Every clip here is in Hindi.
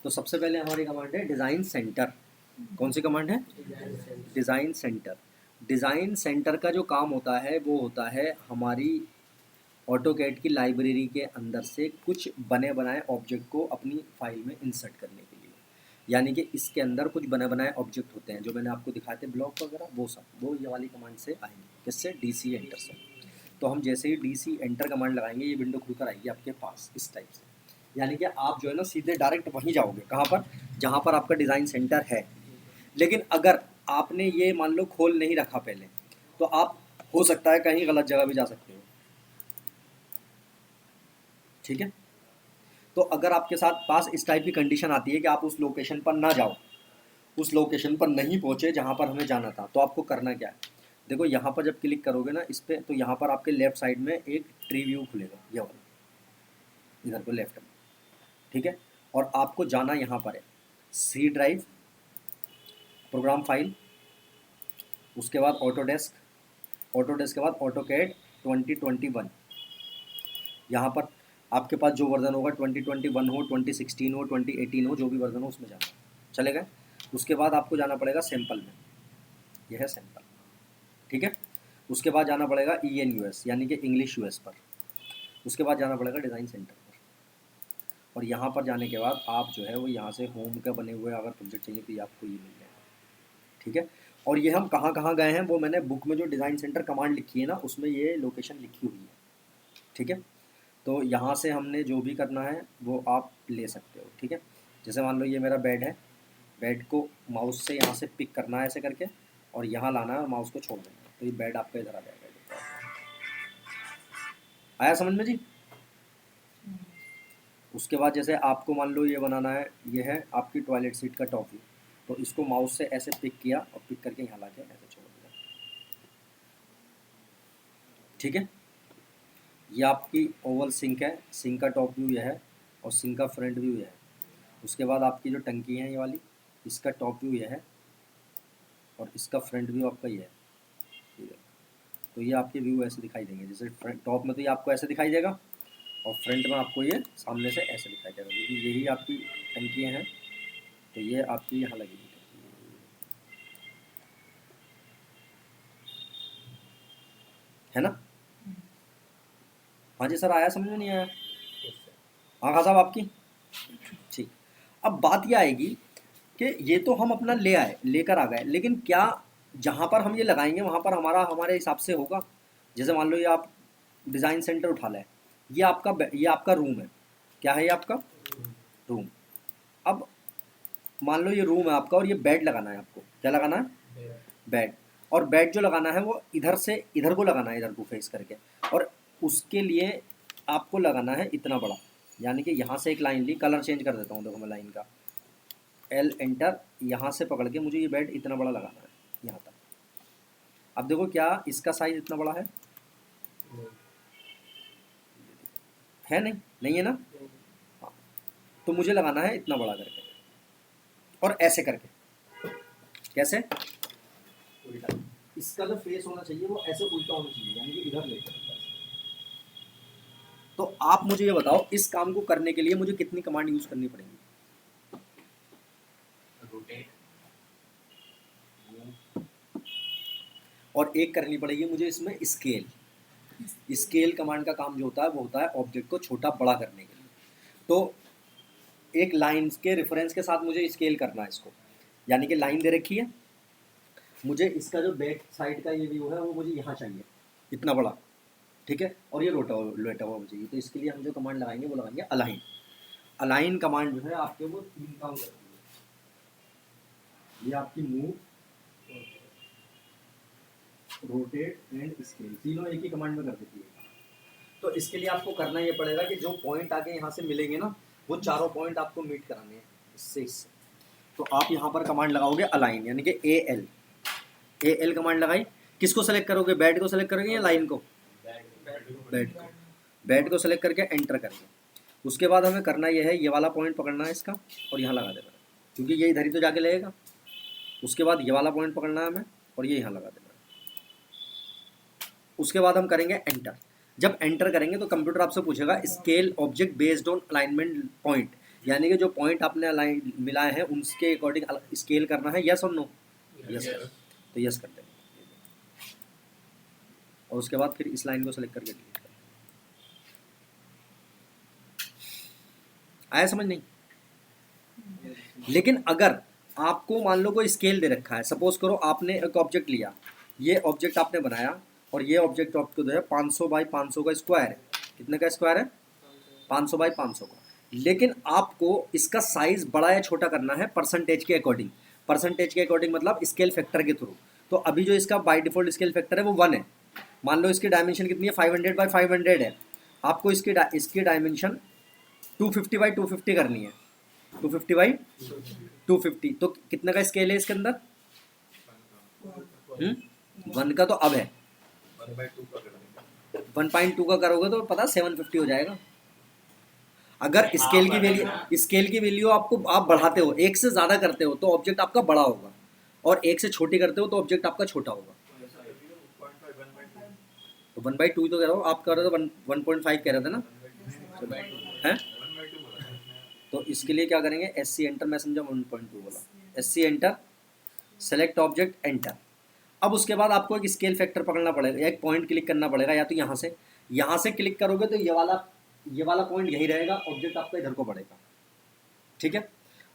तो सबसे पहले हमारी कमांड है डिज़ाइन सेंटर। कौन सी कमांड है? Design centre. डिज़ाइन सेंटर का जो काम होता है वो होता है हमारी ऑटोकैड की लाइब्रेरी के अंदर से कुछ बने बनाए ऑब्जेक्ट को अपनी फाइल में इंसर्ट करने के लिए। यानी कि इसके अंदर कुछ बने बनाए ऑब्जेक्ट होते हैं जो मैंने आपको दिखाए थे ब्लॉक वगैरह, वो सब वो ये वाली कमांड से आएंगे। किससे? DC एंटर से। तो हम जैसे ही DC एंटर कमांड लगाएंगे ये विंडो खुलकर आएगी आपके पास इस टाइप से। यानी कि आप जो है ना सीधे डायरेक्ट वहीं जाओगे, कहाँ पर? जहाँ पर आपका डिज़ाइन सेंटर है। लेकिन अगर आपने ये मान लो खोल नहीं रखा पहले, तो आप हो सकता है कहीं गलत जगह भी जा सकते हो। ठीक है, तो अगर आपके साथ पास इस टाइप की कंडीशन आती है कि आप उस लोकेशन पर ना जाओ, उस लोकेशन पर नहीं पहुंचे जहां पर हमें जाना था, तो आपको करना क्या है? देखो यहाँ पर जब क्लिक करोगे ना इस पर, तो यहाँ पर आपके लेफ्ट साइड में एक ट्री व्यू खुलेगा, ये वाला, इधर को लेफ्ट में। ठीक है, और आपको जाना यहाँ पर है C ड्राइव, प्रोग्राम फाइल, उसके बाद ऑटोडेस्क, ऑटोडेस्क के बाद ऑटोकैड 2021। यहाँ पर आपके पास जो वर्जन होगा 2021 हो, 2016 हो, 2018 हो, जो भी वर्जन हो उसमें जाना चलेगा। उसके बाद आपको जाना पड़ेगा सैम्पल में, यह है सैम्पल। ठीक है, उसके बाद जाना पड़ेगा ENUS यानी कि इंग्लिश US पर। उसके बाद जाना पड़ेगा डिज़ाइन सेंटर पर, और यहाँ पर जाने के बाद आप जो है वो यहाँ से होम के बने हुए अगर प्रोजेक्ट चाहिए तो ये आपको ये मिल जाएगा। ठीक है, और ये हम कहाँ कहाँ गए हैं वो मैंने बुक में जो डिज़ाइन सेंटर कमांड लिखी है ना उसमें ये लोकेशन लिखी हुई है। ठीक है, तो यहाँ से हमने जो भी करना है वो आप ले सकते हो। ठीक है, जैसे मान लो ये मेरा बेड है, बेड को माउस से यहाँ से पिक करना है ऐसे करके, और यहाँ लाना है और माउस को छोड़ देना है, तो ये बेड आपका इधर आ जाएगा। आया समझ में जी? उसके बाद जैसे आपको मान लो ये बनाना है, ये है आपकी टॉयलेट सीट का टॉप व्यू, तो इसको माउस से ऐसे पिक किया और पिक करके यहाँ ला के ऐसे छोड़ दिया। ठीक है, ये आपकी ओवल सिंक है, सिंक का टॉप व्यू यह है और सिंक का फ्रंट व्यू यह है। उसके बाद आपकी जो टंकी है ये वाली, इसका टॉप व्यू यह है और इसका फ्रंट व्यू आपका ये है। ठीक है, तो ये आपके व्यू ऐसे दिखाई देंगे, जैसे फ्रंट टॉप में तो ये आपको ऐसे दिखाई देगा और फ्रंट में आपको ये सामने से ऐसे दिखाई देगा, क्योंकि यही आपकी टंकियाँ हैं। तो ये आपकी यहाँ लगेगी है ना? हाँ जी सर, आया समझ में? नहीं आया? हाँ खान साहब आपकी ठीक। अब बात यह आएगी कि ये तो हम अपना ले आए, लेकर आ गए, लेकिन क्या जहाँ पर हम ये लगाएंगे वहाँ पर हमारे हिसाब से होगा? जैसे मान लो ये आप डिज़ाइन सेंटर उठा लें, ये आपका रूम है। क्या है ये आपका रूम? अब मान लो ये रूम है आपका और ये बेड लगाना है आपको। क्या लगाना है? बेड। और बेड जो लगाना है वो इधर से इधर को लगाना है, इधर को फेस करके, और उसके लिए आपको लगाना है इतना बड़ा, यानी कि यहाँ से एक लाइन ली, कलर चेंज कर देता हूँ, देखो मैं लाइन का L एंटर, यहाँ से पकड़ के मुझे ये बेड इतना बड़ा लगाना है यहाँ तक। अब देखो क्या इसका साइज इतना बड़ा है नहीं? नहीं है ना? हाँ, तो मुझे लगाना है इतना बड़ा करके और ऐसे करके। कैसे? उल्टा। इसका जो फेस होना चाहिए वो ऐसे उल्टा होना चाहिए, यानी कि इधर लेकर। तो आप मुझे ये बताओ इस काम को करने के लिए मुझे कितनी कमांड यूज करनी पड़ेगी? और एक करनी पड़ेगी मुझे इसमें स्केल। स्केल कमांड का काम जो होता है वो होता है ऑब्जेक्ट को छोटा बड़ा करने के लिए। तो एक लाइन के रेफरेंस के साथ मुझे स्केल करना है इसको, यानी कि लाइन दे रखी है, मुझे इसका जो बैक साइड का ये व्यू है वो मुझे यहाँ चाहिए इतना बड़ा। ठीक है, और ये लेटा हुआ चाहिए, तो इसके लिए हम जो कमांड लगाएंगे वो लगाएंगे अलाइन। अलाइन कमांड जो है आपके वो 3 काम करती है। ये आपकी मूव, रोटेट एंड स्केल, तीनों एक ही कमांड में कर देती है। तो इसके लिए आपको करना ये पड़ेगा कि जो पॉइंट आगे यहाँ से मिलेंगे ना वो चारों पॉइंट आपको मीट कराने हैं इससे। तो आप यहाँ पर कमांड लगाओगे अलाइन, यानी कि AL कमांड लगाई। किसको सेलेक्ट करोगे? बेड को सेलेक्ट करोगे या लाइन को? बेड को सेलेक्ट करके एंटर करेंगे। उसके बाद हमें करना यह है, ये वाला पॉइंट पकड़ना है इसका और यहाँ लगा देना है, क्योंकि ये इधर ही तो जाके लगेगा। उसके बाद ये वाला पॉइंट पकड़ना है हमें और ये यहाँ लगा देना है। उसके बाद हम करेंगे एंटर। जब एंटर करेंगे तो कंप्यूटर आपसे पूछेगा scale object based on alignment point, यानी कि जो पॉइंट आपने अलाइन मिलाए हैं उनके अकॉर्डिंग स्केल करना है, यस और नो? यस। तो यस कर देंगे और उसके बाद फिर इस लाइन को सेलेक्ट करके डिलीट कर। आया समझ? नहीं। लेकिन अगर आपको मान लो कोई स्केल दे रखा है, सपोज करो आपने एक ऑब्जेक्ट लिया, ये ऑब्जेक्ट आपने बनाया और ये ऑब्जेक्ट आपको जो है 500 बाई 500 का स्क्वायर है। कितने का स्क्वायर है? 500 बाई 500 का। लेकिन आपको इसका साइज बड़ा या छोटा करना है परसेंटेज के अकॉर्डिंग। परसेंटेज के अकॉर्डिंग मतलब स्केल फैक्टर के थ्रू। तो अभी जो इसका बाय डिफॉल्ट स्केल फैक्टर है वो 1 है। मान लो इसकी डायमेंशन कितनी है? 500 बाई 500 है। आपको इसकी डायमेंशन 250 बाई 250 करनी है। 250 बाई 250। तो कितने का स्केल है इसके अंदर? 1 का तो अब है, 1.2 का करोगे तो पता 750 हो जाएगा। अगर स्केल की वैल्यू आपको आप बढ़ाते हो, एक से ज्यादा करते हो तो ऑब्जेक्ट आपका बड़ा होगा, और एक से छोटी करते हो तो ऑब्जेक्ट आपका छोटा होगा। तो 1/2 तो कह रहा हो आप, कह रहे थे 1.5 कह रहे थे ना? हैं? तो इसके लिए क्या करेंगे? SC एंटर, मैं समझा 1.2 बोला। SC enter, select object, enter. अब उसके बाद आपको एक स्केल फैक्टर पकड़ना पड़ेगा, एक पॉइंट क्लिक करना पड़ेगा, या तो यहाँ से क्लिक करोगे तो ये वाला पॉइंट यही रहेगा, ऑब्जेक्ट आपका इधर को बढ़ेगा, ठीक है।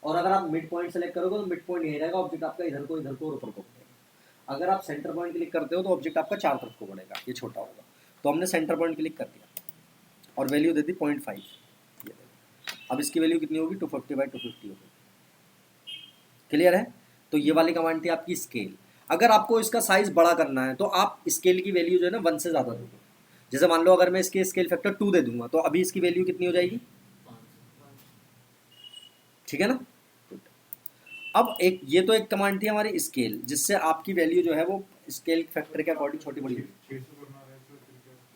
और अगर आप मिड पॉइंट सेलेक्ट करोगे तो मिड पॉइंट यही रहेगा, ऑब्जेक्ट आपका इधर को और ऊपर को बढ़ेगा। अगर आप सेंटर पॉइंट क्लिक करते हो तो ऑब्जेक्ट आपका चार तरफ को बढ़ेगा, ये छोटा होगा। तो हमने सेंटर पॉइंट क्लिक कर दिया और वैल्यू दे दी 0.5। अब इसकी वैल्यू कितनी होगी? 250 बाई 250 होगी। क्लियर है? तो ये वाली कमांड थी आपकी स्केल। अगर आपको इसका साइज बड़ा करना है तो आप स्केल की वैल्यू जो है ना 1 से ज़्यादा दोगे। जैसे मान लो अगर मैं इसके स्केल फैक्टर 2 दे दूंगा तो अभी इसकी वैल्यू कितनी हो जाएगी? ठीक है ना? अब ये तो एक कमांड थी हमारी स्केल, जिससे आपकी वैल्यू जो है वो स्केल फैक्टर के अकॉर्डिंग छोटी बड़ी।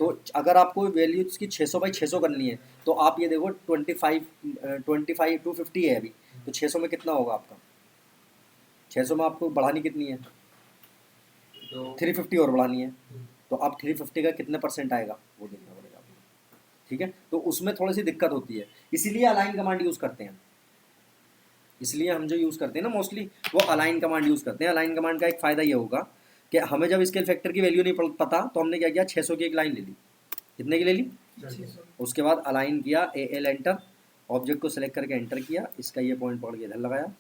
तो अगर आपको वैल्यू इसकी 600 बाई 600 करनी है तो आप ये देखो 25 250 है अभी, तो 600 में कितना होगा आपका? 600 में आपको बढ़ानी कितनी है? 350 और बढ़ानी है। तो आप 350 का कितने परसेंट आएगा वो देखना पड़ेगा आपको, ठीक है। तो उसमें थोड़ी सी दिक्कत होती है, इसीलिए अलाइन कमांड यूज़ करते हैं। इसलिए हम जो यूज़ करते हैं ना मोस्टली वो अलाइन कमांड यूज़ करते हैं। अलाइन कमांड का एक फ़ायदा ये होगा कि हमें जब स्केल फैक्टर की वैल्यू नहीं पता तो हमने क्या किया? 600 की एक लाइन ले ली। कितने की ले ली? 600। उसके बाद अलाइन किया, AL एंटर, ऑब्जेक्ट को सेलेक्ट करके एंटर किया, इसका ये पॉइंट पकड़ के इधर लगाया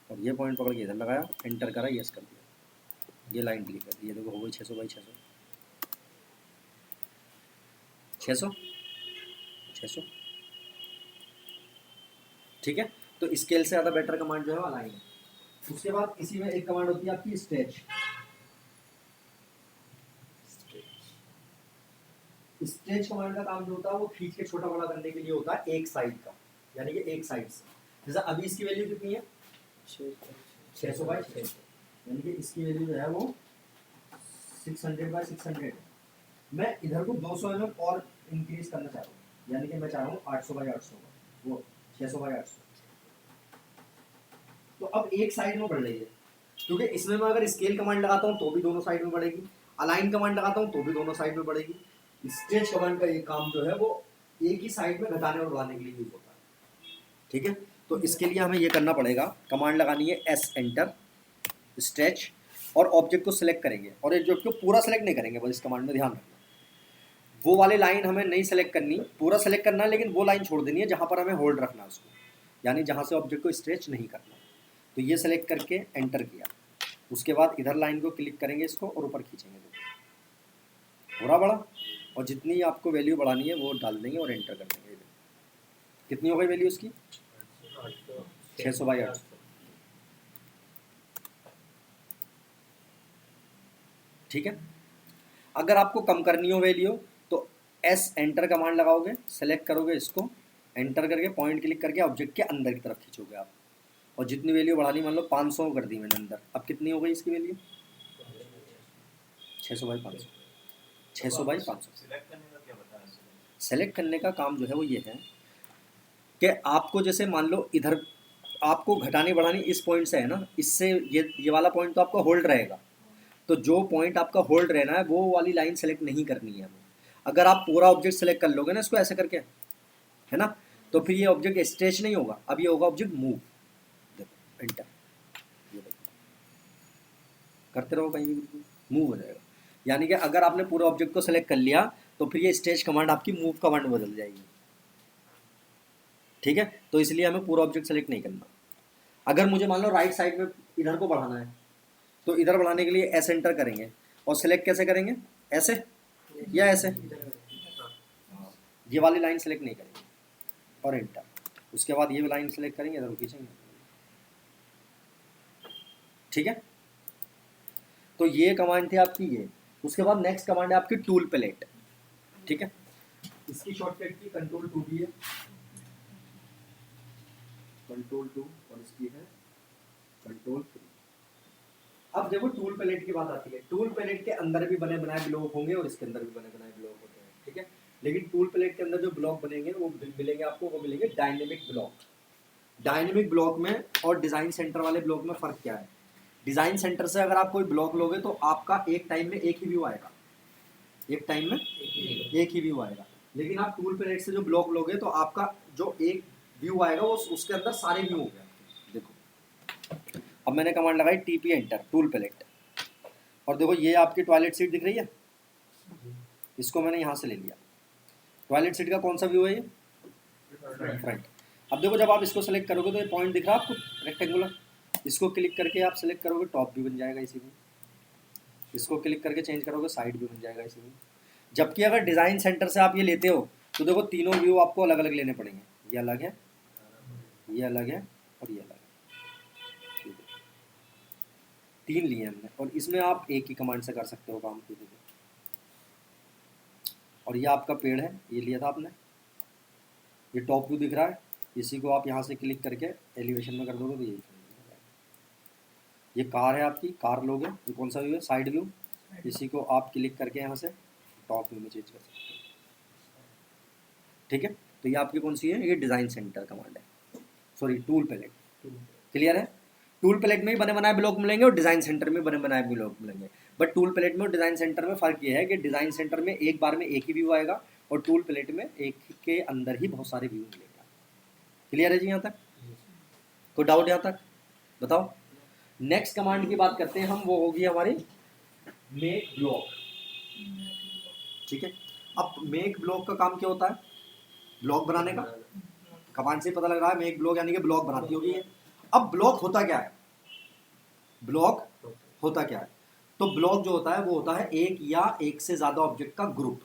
और ये पॉइंट पकड़ के इधर लगाया, एंटर करा, यस कर दिया, ये लाइन क्लिक कर दी। ये देखो हो गई 600 बाई 600। 600 600, ठीक है। तो स्केल से ज़्यादा बेटर कमांड जो है वो अलाइन है। उसके बाद इसी में एक कमांड होती है आपकी स्ट्रेच। स्ट्रेच कमांड का काम जो होता है वो खींच के छोटा बड़ा करने के लिए होता है एक साइड का, यानी कि एक साइड से। जैसे अभी इसकी वैल्यू कितनी है? 600 बाई 600, यानी कि इसकी वैल्यू जो है वो 600 बाई 600। मैं इधर को 200 mm और इंक्रीज करना चाह रहा हूँ, यानी कि मैं चाह रहा हूँ 800 बाई 800 का, वो 600 बाई 800। तो अब एक साइड में बढ़ रही है, क्योंकि इसमें मैं अगर स्केल कमांड लगाता हूँ तो भी दोनों साइड में बढ़ेगी, अलाइन कमांड लगाता हूँ तो भी दोनों साइड में बढ़ेगी। स्ट्रेच कमांड का ये काम जो है वो एक ही साइड में घटाने और बढ़ाने के लिए यूज होता है, ठीक है। तो इसके लिए हमें ये करना पड़ेगा, कमांड लगानी है S एंटर, स्ट्रेच, और ऑब्जेक्ट को सिलेक्ट करेंगे, और ये जो पूरा सेलेक्ट नहीं करेंगे, बस इस कमांड में ध्यान रखना। वो वाली लाइन हमें नहीं सेलेक्ट करनी, पूरा सेलेक्ट करना है, लेकिन वो लाइन छोड़ देनी है जहाँ पर हमें होल्ड रखना है उसको, यानी जहाँ से ऑब्जेक्ट को स्ट्रेच नहीं करना। तो ये सेलेक्ट करके एंटर किया, उसके बाद इधर लाइन को क्लिक करेंगे इसको और ऊपर खींचेंगे, थोड़ा बड़ा, और जितनी आपको वैल्यू बढ़ानी है वो डाल देंगे और एंटर कर देंगे। कितनी हो गई वैल्यू इसकी? 600 बाई 800, ठीक है। अगर आपको कम करनी हो वैल्यू तो S एंटर कमांड लगाओगे, सेलेक्ट करोगे इसको, एंटर करके पॉइंट क्लिक करके ऑब्जेक्ट के अंदर की तरफ खींचोगे आप, और जितनी वैल्यू बढ़ानी, मान लो 500 कर दी मैंने अंदर, अब कितनी हो गई इसकी वैल्यू? 600 by 500, 600 by 500। सेलेक्ट करने का काम जो है वो ये है कि आपको जैसे मान लो इधर आपको घटानी बढ़ानी इस पॉइंट से है ना, इससे ये वाला पॉइंट तो आपका होल्ड रहेगा, तो जो पॉइंट आपका होल्ड रहना है वो वाली लाइन सेलेक्ट नहीं करनी है हमें। अगर आप पूरा ऑब्जेक्ट सेलेक्ट कर लोगे ना इसको ऐसे करके, है ना, तो फिर ये ऑब्जेक्ट स्ट्रेच नहीं होगा, अब ये होगा ऑब्जेक्ट मूव। देखो एंटर, ये देखो करते रहो कहीं भी, बिल्कुल मूव हो जाएगा। यानी कि अगर आपने पूरे ऑब्जेक्ट को सेलेक्ट कर लिया तो फिर ये स्ट्रेच कमांड आपकी मूव कमांड बदल जाएगी। ठीक है, तो इसलिए हमें पूरा ऑब्जेक्ट सेलेक्ट नहीं करना। अगर मुझे मान लो राइट साइड में इधर को बढ़ाना है तो इधर बढ़ाने के लिए एस एंटर करेंगे, और सिलेक्ट कैसे करेंगे, ऐसे या ऐसे, ये वाली लाइन सेलेक्ट नहीं करेंगे और एंटर। उसके बाद ये लाइन सेलेक्ट करेंगे, इधर खींचेंगे। ठीक है, तो ये कमांड थी आपकी ये। उसके बाद नेक्स्ट कमांड है आपकी टूल पैलेट। ठीक है, इसकी शॉर्टकट की कंट्रोल 2 भी है, कंट्रोल 2, और इसकी है कंट्रोल 3। अब देखो टूल पैलेट की बात आती है, टूल पैलेट के अंदर भी बने बनाए ब्लॉक होंगे और इसके अंदर भी बने बनाए ब्लॉक होते हैं। ठीक है, लेकिन टूल पैलेट के अंदर जो ब्लॉक बनेंगे वो मिलेंगे आपको, वो मिलेंगे डायनेमिक ब्लॉक। डायनेमिक ब्लॉक में और डिजाइन सेंटर वाले ब्लॉक में फर्क क्या है? डिजाइन सेंटर से अगर आप कोई ब्लॉक लोगे तो आपका एक टाइम में एक ही व्यू आएगा, एक टाइम में एक ही व्यू आएगा। लेकिन आप टूल पैलेट से जो ब्लॉक लोगे तो आपका जो एक व्यू आएगा वो उसके अंदर सारे व्यू हो गए। देखो अब मैंने कमांड लगाई टीपी एंटर टूल पैलेट, और देखो ये आपकी टॉयलेट सीट दिख रही है, इसको मैंने यहाँ से ले लिया। टॉयलेट सीट का कौन सा व्यू है ये? फ्रंट। अब देखो जब आप इसको सेलेक्ट करोगे तो ये पॉइंट दिख रहा है आपको रेक्टेंगुलर, इसको क्लिक करके आप सेलेक्ट करोगे टॉप भी बन जाएगा इसी में, इसको क्लिक करके चेंज करोगे साइड भी बन जाएगा इसी में। जबकि अगर डिजाइन सेंटर से आप ये लेते हो तो देखो तीनों व्यू आपको अलग अलग लेने पड़ेंगे, ये अलग है, ये अलग है और ये अलग है। तीन लिए हमने, और इसमें आप एक ही कमांड से कर सकते हो काम। देखो और ये आपका पेड़ है, ये लिया था आपने, ये टॉप व्यू दिख रहा है, इसी को आप यहाँ से क्लिक करके एलिवेशन में कर दोगे तो यही। ये कार है आपकी, कार लोगे, ये कौन सा व्यू है? साइड व्यू, इसी को आप क्लिक करके यहाँ से टॉप व्यू में चेंज कर सकते हो। ठीक है, तो ये आपकी कौन सी है? ये डिजाइन सेंटर कमांड है, सॉरी टूल पैलेट। क्लियर है? टूल पैलेट में ही बने बनाए ब्लॉक मिलेंगे और डिजाइन सेंटर में बने बनाए ब्लॉक मिलेंगे। बट टूल पैलेट में और डिजाइन सेंटर में फर्क ये है कि डिजाइन सेंटर में एक बार में एक ही व्यू आएगा और टूल पैलेट में एक के अंदर ही बहुत सारे व्यू मिलेगा। क्लियर है जी यहाँ तक? कोई डाउट यहाँ तक? बताओ। नेक्स्ट कमांड की बात करते हैं हम, वो होगी हमारी मेक ब्लॉक। ठीक है, अब मेक ब्लॉक का काम क्या होता है? ब्लॉक बनाने का। कमांड से पता लग रहा है मेक ब्लॉक यानी कि ब्लॉक बनाती होगी ये। अब ब्लॉक होता क्या है? ब्लॉक होता क्या है? तो ब्लॉक जो होता है वो होता है एक या एक से ज्यादा ऑब्जेक्ट का ग्रुप,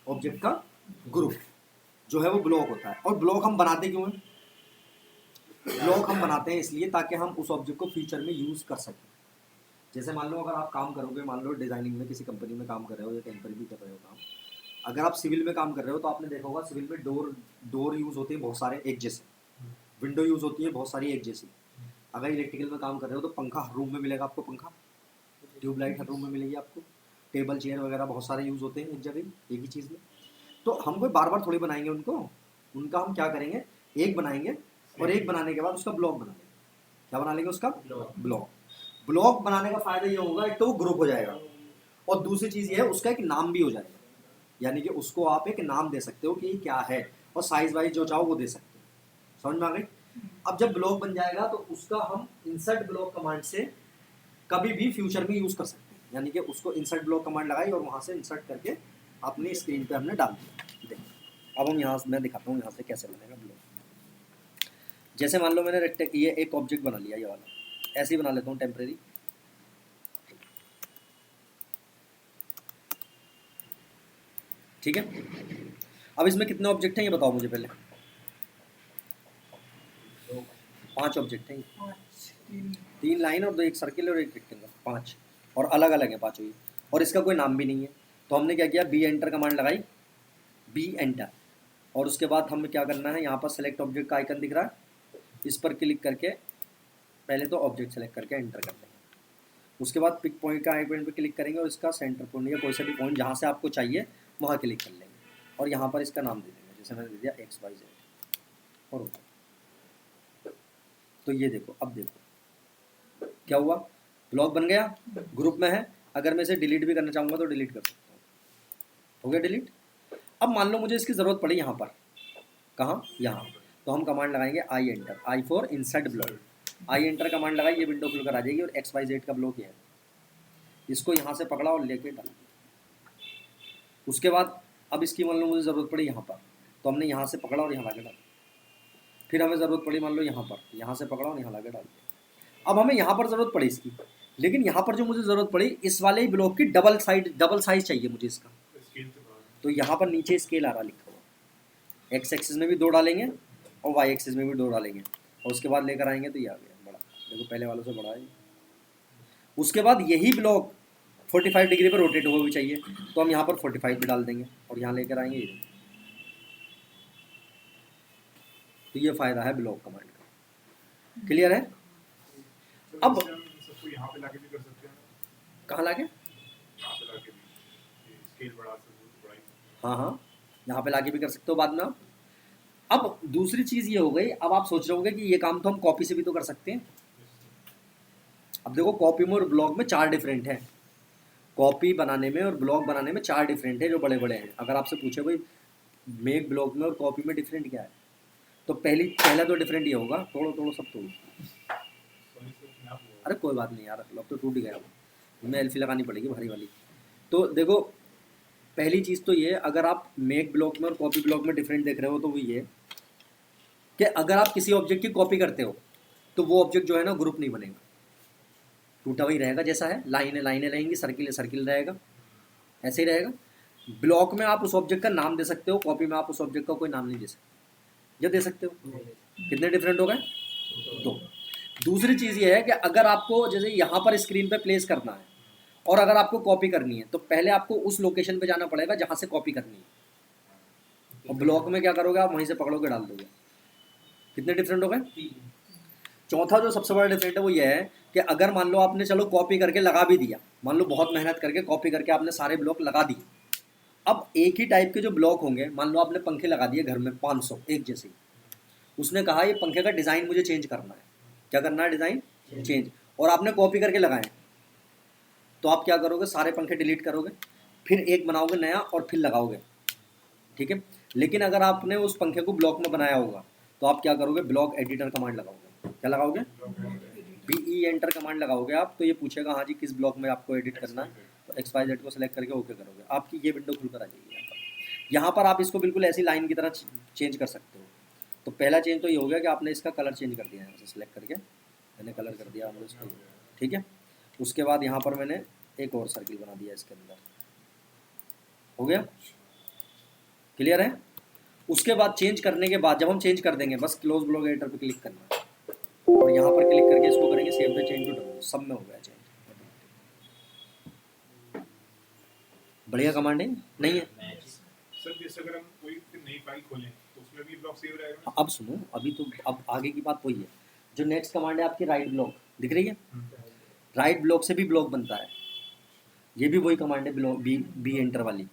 ऑब्जेक्ट का ग्रुप जो है वो ब्लॉक होता है। और ब्लॉक हम बनाते क्यों हैं? ब्लॉक हम बनाते हैं इसलिए ताकि हम उस ऑब्जेक्ट को फ्यूचर में यूज कर सकें। जैसे मान लो अगर आप काम करोगे, मान लो डिजाइनिंग में किसी कंपनी में काम कर रहे हो या कहीं पर भी कर रहे हो काम, अगर आप सिविल में काम कर रहे हो तो आपने देखा होगा सिविल में डोर यूज होते हैं बहुत सारे एक जैसे, विंडो यूज होती है बहुत सारी एक जैसी। अगर इलेक्ट्रिकल में काम कर रहे हो तो पंखा हर रूम में मिलेगा आपको, पंखा ट्यूबलाइट हर रूम में मिलेगी आपको, टेबल चेयर वगैरह बहुत सारे यूज होते हैं एक जगह एक ही चीज़ में। तो हम कोई बार बार थोड़ी बनाएंगे उनको, उनका हम क्या करेंगे, एक बनाएंगे और एक बनाने के बाद उसका ब्लॉक बना लेंगे। क्या बना लेंगे? उसका ब्लॉक। ब्लॉक बनाने का फायदा ये होगा, एक तो वो ग्रुप हो जाएगा और दूसरी चीज़ ये है उसका एक नाम भी हो जाएगा, यानी कि उसको आप एक नाम दे सकते हो कि ये क्या है, और साइज वाइज जो चाहो वो दे सकते हो। समझ में आ गई? अब जब ब्लॉक बन जाएगा तो उसका हम इंसर्ट ब्लॉक कमांड से कभी भी फ्यूचर में यूज कर सकते हैं, यानी कि उसको इंसर्ट ब्लॉक कमांड लगाई और वहां से इंसर्ट करके अपनी स्क्रीन पे हमने डाल दिया। देखो अब हम यहाँ मैं दिखाता हूँ यहाँ से कैसे बनेगा ब्लॉक। जैसे मान लो मैंने ये एक ऑब्जेक्ट बना लिया, ये वाला ऐसे ही बना लेता हूँ टेम्परेरी। ठीक है, अब इसमें कितने ऑब्जेक्ट हैं ये बताओ मुझे पहले। 5 ऑब्जेक्ट हैं, 3 लाइन और 2 एक सर्किल और एक रेक्टेंगल, 5, और अलग अलग है पाँचों ही, और इसका कोई नाम भी नहीं है। तो हमने क्या किया, बी एंटर कमांड लगाई, बी एंटर, और उसके बाद हमें क्या करना है, यहाँ पर सेलेक्ट ऑब्जेक्ट का आइकन दिख रहा है, इस पर क्लिक करके पहले तो ऑब्जेक्ट सेलेक्ट करके एंटर कर देंगे। उसके बाद पिक पॉइंट का आइकन पर क्लिक करेंगे और इसका सेंटर पॉइंट या कोई सा भी पॉइंट जहाँ से आपको चाहिए वहाँ क्लिक कर लेंगे और यहाँ पर इसका नाम दे देंगे, जैसे मैंने दे दिया XYZ और ओके। तो ये देखो, अब देखो क्या हुआ, ब्लॉक बन गया, ग्रुप में है। अगर मैं इसे डिलीट भी करना चाहूँगा तो डिलीट कर सकता हूँ, हो गया डिलीट। अब मान लो मुझे इसकी ज़रूरत पड़ी यहाँ पर, कहाँ, यहाँ। तो हम कमांड लगाएंगे I enter, I for insert block, I enter command लगाई, ये विंडो खुलकर आ जाएगी और XYZ का ब्लॉक है, इसको यहाँ से पकड़ा और लेके डाला। उसके बाद अब इसकी मान लो मुझे ज़रूरत पड़ी यहाँ पर, तो हमने यहाँ से पकड़ा और यहाँ लाके डाला। फिर हमें ज़रूरत पड़ी मान लो यहाँ पर, यहाँ से पकड़ा और यहाँ लाके डाल दिया। अब हमें यहाँ पर ज़रूरत पड़ी इसकी, लेकिन यहाँ पर जो मुझे ज़रूरत पड़ी इस वाले ही ब्लॉक की डबल साइज चाहिए मुझे इसका। तो यहाँ पर नीचे स्केल आ रहा लिखा हुआ, X एक्सिस में भी 2 डालेंगे और Y एक्सिस में भी 2 डालेंगे, और उसके बाद लेकर आएंगे तो ये आ गया बड़ा, देखो पहले वालों से बड़ा है। उसके बाद यही ब्लॉक 45 डिग्री पर रोटेट हुआ भी चाहिए, तो हम यहाँ पर 45 भी डाल देंगे और यहाँ लेकर आएंगे ये। तो ये फायदा है ब्लॉक कमांड का। क्लियर है? अब यहाँ पे लाके भी कर सकते हैं, कहाँ लाके? यहाँ पे लाके भी स्केल बढ़ा सकते हैं। हाँ हाँ, यहाँ पे लाके भी कर सकते हो बाद में आप। अब दूसरी चीज़ ये हो गई, अब आप सोच रहे होंगे कि ये काम तो हम कॉपी से भी तो कर सकते हैं। अब देखो कॉपी में और ब्लॉग में 4 डिफरेंट है, कॉपी बनाने में और ब्लॉग बनाने में 4 डिफरेंट है जो बड़े बड़े हैं। अगर आपसे पूछे भाई मेक ब्लॉग में और कॉपी में डिफरेंट क्या है, तो पहला तो डिफरेंट ये होगा, तोड़ो सब तोड़ो। अरे कोई बात नहीं यार, लॉक तो टूट ही गया, हमें एल्फी लगानी पड़ेगी भारी वाली। तो देखो पहली चीज़ तो ये, अगर आप मेक ब्लॉक में और कॉपी ब्लॉक में डिफरेंट देख रहे हो तो वो ये कि अगर आप किसी ऑब्जेक्ट की कॉपी करते हो तो वो ऑब्जेक्ट जो है ना ग्रुप नहीं बनेगा, टूटा वही रहेगा जैसा है, लाइनें रहेंगी, सर्किल रहेगा, ऐसे ही रहेगा। ब्लॉक में आप उस ऑब्जेक्ट का नाम दे सकते हो, कॉपी में आप उस ऑब्जेक्ट का कोई नाम नहीं दे सकते, या दे सकते हो? कितने डिफरेंट हो गए? तो दूसरी चीज़ ये है कि अगर आपको जैसे यहाँ पर स्क्रीन पे प्लेस करना है और अगर आपको कॉपी करनी है तो पहले आपको उस लोकेशन पे जाना पड़ेगा जहाँ से कॉपी करनी है, और ब्लॉक में क्या करोगे आप वहीं से पकड़ोगे डाल दोगे। कितने डिफरेंट हो गए? चौथा जो सबसे बड़ा डिफरेंट है वो ये है कि अगर मान लो आपने चलो कॉपी करके लगा भी दिया, मान लो बहुत मेहनत करके कॉपी करके आपने सारे ब्लॉक लगा दिए, अब एक ही टाइप के जो ब्लॉक होंगे, मान लो आपने पंखे लगा दिए घर में 500 एक जैसे, उसने कहा ये पंखे का डिज़ाइन मुझे चेंज करना है, क्या करना है? डिज़ाइन चेंज, और आपने कॉपी करके लगाए, तो आप क्या करोगे? सारे पंखे डिलीट करोगे, फिर एक बनाओगे नया और फिर लगाओगे, ठीक है। लेकिन अगर आपने उस पंखे को ब्लॉक में बनाया होगा तो आप क्या करोगे? ब्लॉक एडिटर कमांड लगाओगे। क्या लगाओगे? BE एंटर कमांड लगाओगे आप, तो ये पूछेगा हाँ जी किस ब्लॉक में आपको एडिट करना है, तो XYZ को सिलेक्ट करके ओके करोगे, आपकी ये विंडो खुलकर आ जाएगी। यहाँ पर आप इसको बिल्कुल ऐसी लाइन की तरह चेंज कर सकते हो। तो पहला चेंज तो ये हो गया कि आपने इसका कलर चेंज कर दिया, यहाँ से सिलेक्ट करके मैंने कलर कर दिया इसको, ठीक है। उसके बाद यहाँ पर मैंने एक और सर्किल बना दिया इसके अंदर, हो गया? क्लियर है? उसके बाद चेंज करने के बाद जब हम चेंज कर देंगे बस क्लोज ब्लॉक एडिटर पे क्लिक करना है और यहाँ पर क्लिक करके इसको करेंगे save the change to W, सब में हो गया चेंज। बढ़िया कमांड है नहीं है? सर जैसे अगर हम कोई नई फाइल खोलें तो उसमें भी ब्लॉक सेव रहेगा? अब सुनो, अभी तो अब आगे की बात वही है। जो नेक्स्ट कमांड है आपकी राइट ब्लॉक, दिख रही है? राइट ब्लॉक से भी ब्लॉक बनता है, ये भी वही कमांड है ब्लॉक बी एंटर वाली,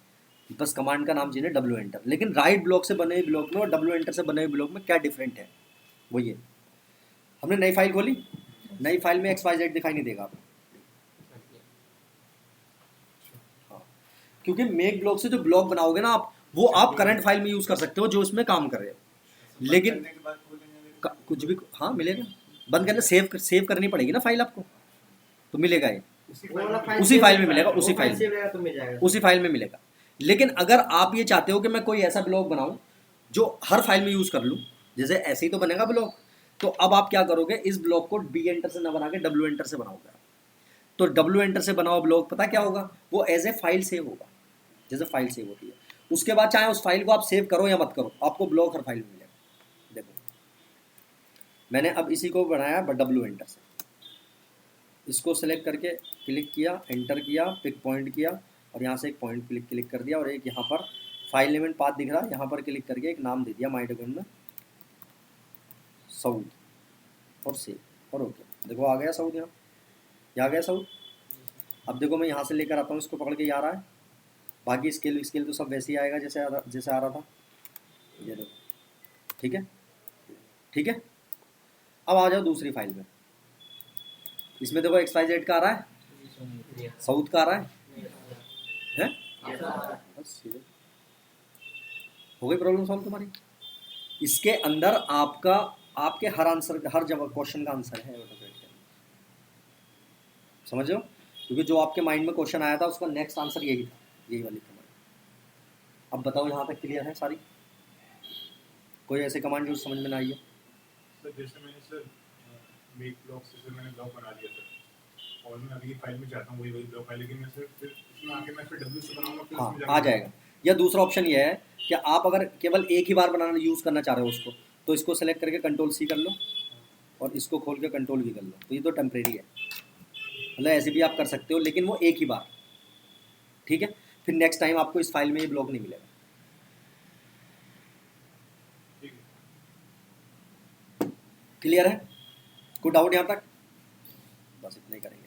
बस कमांड का नाम चेंज है डब्ल्यू एंटर। लेकिन राइट ब्लॉक से बने हुए ब्लॉक में और डब्ल्यू एंटर से बने हुए ब्लॉक में क्या डिफरेंट है वो ये, हमने नई फाइल खोली, नई फाइल में XYZ दिखाई नहीं देगा आपको, हाँ, क्योंकि मेक ब्लॉक से जो ब्लॉक बनाओगे ना आप, वो आप करंट फाइल में यूज कर सकते हो जो इसमें काम कर रहे हो, लेकिन कुछ भी हाँ मिलेगा। बंद करने सेव करनी पड़ेगी ना फाइल आपको, तो मिलेगा ये उसी फाइल में मिलेगा, उसी फाइल में मिलेगा। लेकिन अगर आप ये चाहते हो कि मैं कोई ऐसा ब्लॉग बनाऊं जो हर फाइल में यूज कर लूं, जैसे ऐसे ही तो बनेगा ब्लॉग, तो अब आप क्या करोगे? इस ब्लॉग को बी एंटर से ना बना के डब्ल्यू एंटर से बनाओगे। तो डब्ल्यू एंटर से बनाओ ब्लॉग, पता क्या होगा? वो एज ए फाइल सेव होगा, जैसे फाइल सेव होती है। उसके बाद चाहे उस फाइल को आप सेव करो या मत करो, आपको ब्लॉग हर फाइल में मिलेगा। देखो मैंने अब इसी को बनाया डब्ल्यू एंटर से, इसको सेलेक्ट करके क्लिक किया, एंटर किया, पिक पॉइंट किया और यहाँ से एक पॉइंट क्लिक कर दिया और एक यहाँ पर फाइल नेम एंड पाथ दिख रहा है, यहाँ पर क्लिक करके एक नाम दे दिया माई डॉक्यूमेंट में साउथ और सेव और ओके। देखो आ गया साउथ, यहाँ आ गया साउथ। अब देखो मैं यहाँ से लेकर आता हूँ, इसको पकड़ के ये आ रहा है, बाकी स्केल तो सब वैसे ही आएगा जैसे आ रहा था, ये देखो, ठीक है ठीक है। अब आ जाओ दूसरी फाइल में, इसमें देखो XYZ का आ रहा है, साउथ का आ रहा है? बस हो गई प्रॉब्लम सॉल्व तुम्हारी। इसके अंदर आपका आपके हर आंसर हर जवाब क्वेश्चन का आंसर है ऑटोकैड के अंदर, समझ रहे हो? क्योंकि जो आपके माइंड में क्वेश्चन आया था उसका नेक्स्ट आंसर यही था, यही वाली कमांड। अब बताओ यहाँ तक क्लियर है सारी? कोई ऐसे कमांड जो समझ में ना आई हो? सर जैसे मैंने सर मेक ब्लॉक से मैंने ब्लॉक बना दिया सर, और मैं अभी फाइल में चाहता हूँ वही ब्लॉक है, लेकिन मैं सर फिर इसमें आके मैं फिर डब्ल्यू से बनाऊंगा, फिर हाँ उसमें आ जाके जाएगा। या दूसरा ऑप्शन ये है कि आप अगर केवल एक ही बार बनाना यूज़ करना चाह रहे हो उसको, तो इसको सेलेक्ट करके कंट्रोल सी कर लो और इसको खोल के कंट्रोल भी कर लो, तो ये तो टेम्परेरी है, मतलब ऐसे भी आप कर सकते हो, लेकिन वो एक ही बार, ठीक है? फिर नेक्स्ट टाइम आपको इस फाइल में ये ब्लॉक नहीं मिलेगा। ठीक है। क्लियर है? कोई डाउट यहाँ तक? बस इतना ही करेंगे।